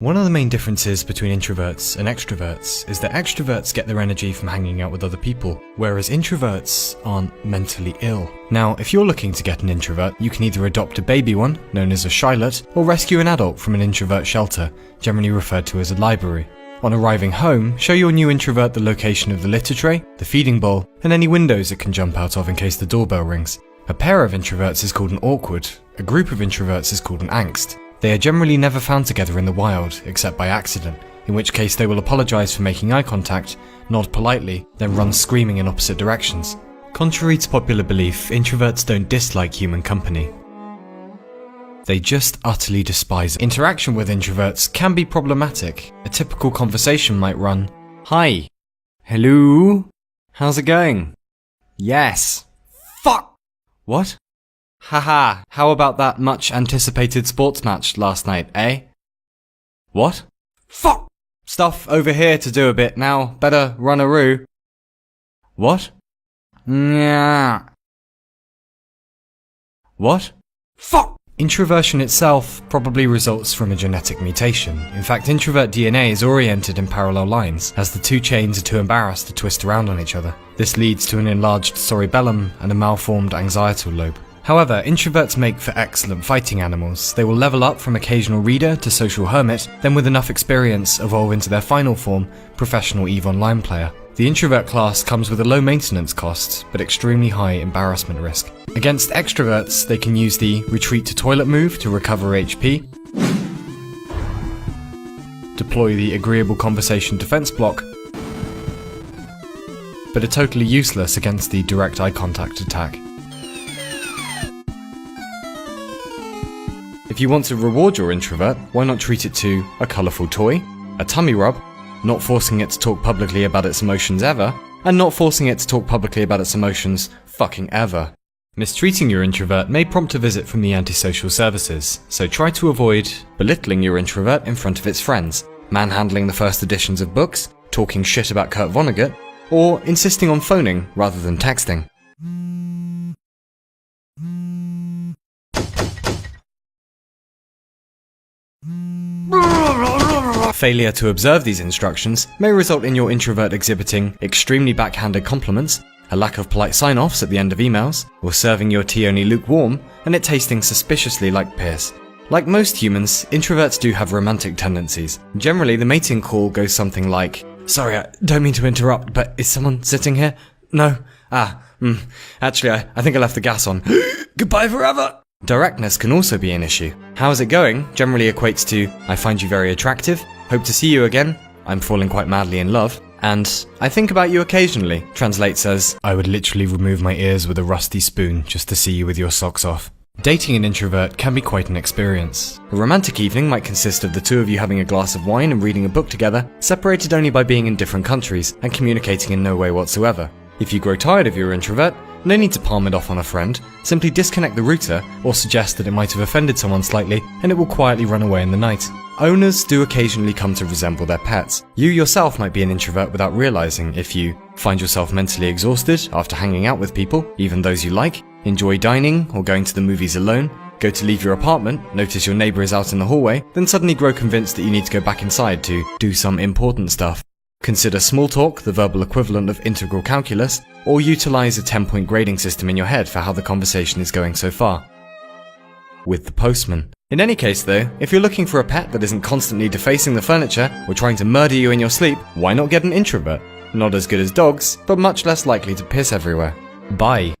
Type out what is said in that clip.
One of the main differences between introverts and extroverts is that extroverts get their energy from hanging out with other people, whereas introverts aren't mentally ill. Now, if you're looking to get an introvert, you can either adopt a baby one, known as a Shylot, or rescue an adult from an introvert shelter, generally referred to as a library. On arriving home, show your new introvert the location of the litter tray, the feeding bowl, and any windows it can jump out of in case the doorbell rings. A pair of introverts is called an awkward, a group of introverts is called an angst. They are generally never found together in the wild, except by accident, in which case they will apologise for making eye contact, nod politely, then run screaming in opposite directions. Contrary to popular belief, introverts don't dislike human company. They just utterly despise it. Interaction with introverts can be problematic. A typical conversation might run, "Hi. Hello. How's it going? Yes. Fuck. What? Haha, how about that much anticipated sports match last night, eh? What? Fuck! Stuff over here to do a bit now, better run-a-roo. What? Yeah. What? Fuck! Introversion itself probably results from a genetic mutation. In fact, introvert DNA is oriented in parallel lines, as the two chains are too embarrassed to twist around on each other. This leads to an enlarged cerebellum and a malformed angietal lobe. However, introverts make for excellent fighting animals. They will level up from occasional reader to social hermit, then with enough experience evolve into their final form, professional EVE Online player. The introvert class comes with a low maintenance cost, but extremely high embarrassment risk. Against extroverts, they can use the retreat to toilet move to recover HP, deploy the agreeable conversation defense block, but are totally useless against the direct eye contact attack. If you want to reward your introvert, why not treat it to a colourful toy, a tummy rub, not forcing it to talk publicly about its emotions ever, and not forcing it to talk publicly about its emotions fucking ever. Mistreating your introvert may prompt a visit from the antisocial services, so try to avoid belittling your introvert in front of its friends, manhandling the first editions of books, talking shit about Kurt Vonnegut, or insisting on phoning rather than texting. Failure to observe these instructions may result in your introvert exhibiting extremely backhanded compliments, a lack of polite sign-offs at the end of emails, or serving your tea only lukewarm and it tasting suspiciously like piss. Like most humans, introverts do have romantic tendencies. Generally, the mating call goes something like, "Sorry, I don't mean to interrupt, but is someone sitting here? No? Actually, I think I left the gas on. Goodbye forever!" Directness can also be an issue. "How's it going?" generally equates to, "I find you very attractive, hope to see you again, I'm falling quite madly in love," and "I think about you occasionally" translates as, "I would literally remove my ears with a rusty spoon just to see you with your socks off." Dating an introvert can be quite an experience. A romantic evening might consist of the two of you having a glass of wine and reading a book together, separated only by being in different countries and communicating in no way whatsoever. If you grow tired of your introvert, no need to palm it off on a friend, simply disconnect the router or suggest that it might have offended someone slightly and it will quietly run away in the night. Owners do occasionally come to resemble their pets. You yourself might be an introvert without realizing if you find yourself mentally exhausted after hanging out with people, even those you like, enjoy dining or going to the movies alone, go to leave your apartment, notice your neighbour is out in the hallway, then suddenly grow convinced that you need to go back inside to do some important stuff. Consider small talk the verbal equivalent of integral calculus, or utilize a 10-point grading system in your head for how the conversation is going so far. With the postman. In any case though, if you're looking for a pet that isn't constantly defacing the furniture or trying to murder you in your sleep, why not get an introvert? Not as good as dogs, but much less likely to piss everywhere. Bye.